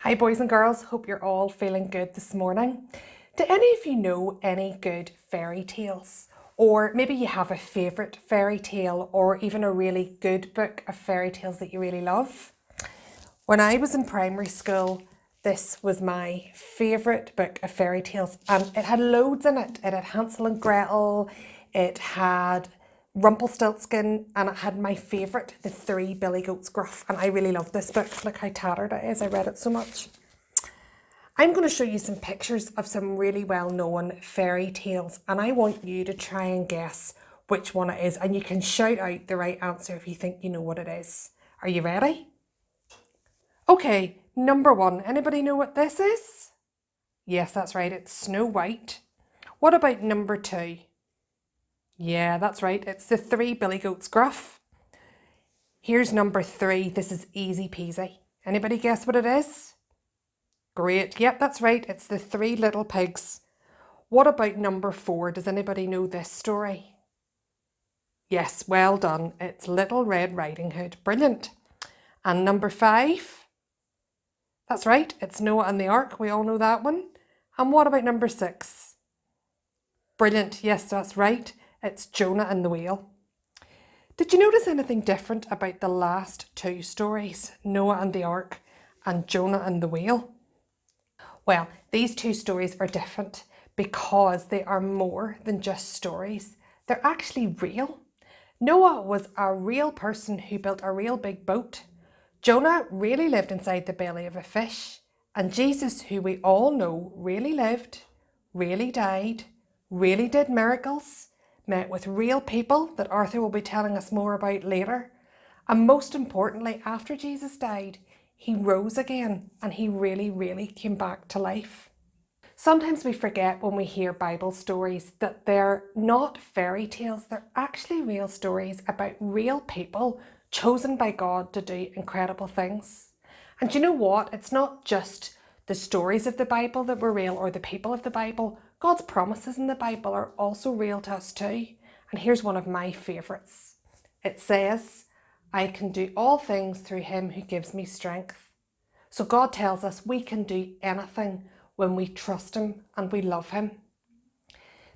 Hi boys and girls, hope you're all feeling good this morning. Do any of you know any good fairy tales? Or maybe you have a favourite fairy tale or even a really good book of fairy tales that you really love? When I was in primary school, this was my favourite book of fairy tales and it had loads in it. It had Hansel and Gretel, it had Rumpelstiltskin, and it had my favourite, the Three Billy Goats Gruff, and I really loved this book. Look how tattered it is, I read it so much. I'm going to show you some pictures of some really well-known fairy tales, and I want you to try and guess which one it is, and you can shout out the right answer if you think you know what it is. Are you ready? Okay, number one, anybody know what this is? Yes, that's right, it's Snow White. What about number two? Yeah, that's right. It's the Three Billy Goats Gruff. Here's number three. This is easy peasy. Anybody guess what it is? Great. Yep, that's right. It's the Three Little Pigs. What about number four? Does anybody know this story? Yes, well done. It's Little Red Riding Hood. Brilliant. And number five? That's right. It's Noah and the Ark. We all know that one. And what about number six? Brilliant. Yes, that's right. It's Jonah and the Whale. Did you notice anything different about the last two stories, Noah and the Ark and Jonah and the Whale? Well, these two stories are different because they are more than just stories. They're actually real. Noah was a real person who built a real big boat. Jonah really lived inside the belly of a fish. And Jesus, who we all know really lived, really died, really did miracles, met with real people that Arthur will be telling us more about later. And most importantly, after Jesus died, he rose again and he really came back to life. Sometimes we forget when we hear Bible stories that they're not fairy tales, they're actually real stories about real people chosen by God to do incredible things. And you know what? It's not just the stories of the Bible that were real or the people of the Bible. God's promises in the Bible are also real to us too. And here's one of my favourites. It says, I can do all things through him who gives me strength. So God tells us we can do anything when we trust him and we love him.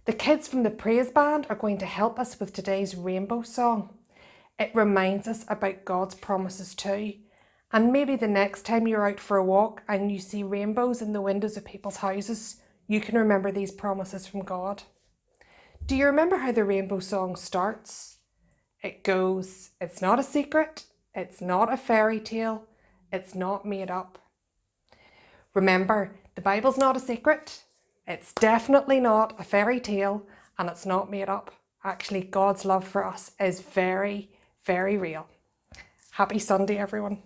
The kids from the praise band are going to help us with today's rainbow song. It reminds us about God's promises too. And maybe the next time you're out for a walk and you see rainbows in the windows of people's houses, you can remember these promises from God. Do you remember how the rainbow song starts? It goes, it's not a secret, it's not a fairy tale, it's not made up. Remember, the Bible's not a secret, it's definitely not a fairy tale, and it's not made up. Actually, God's love for us is very real. Happy Sunday, everyone.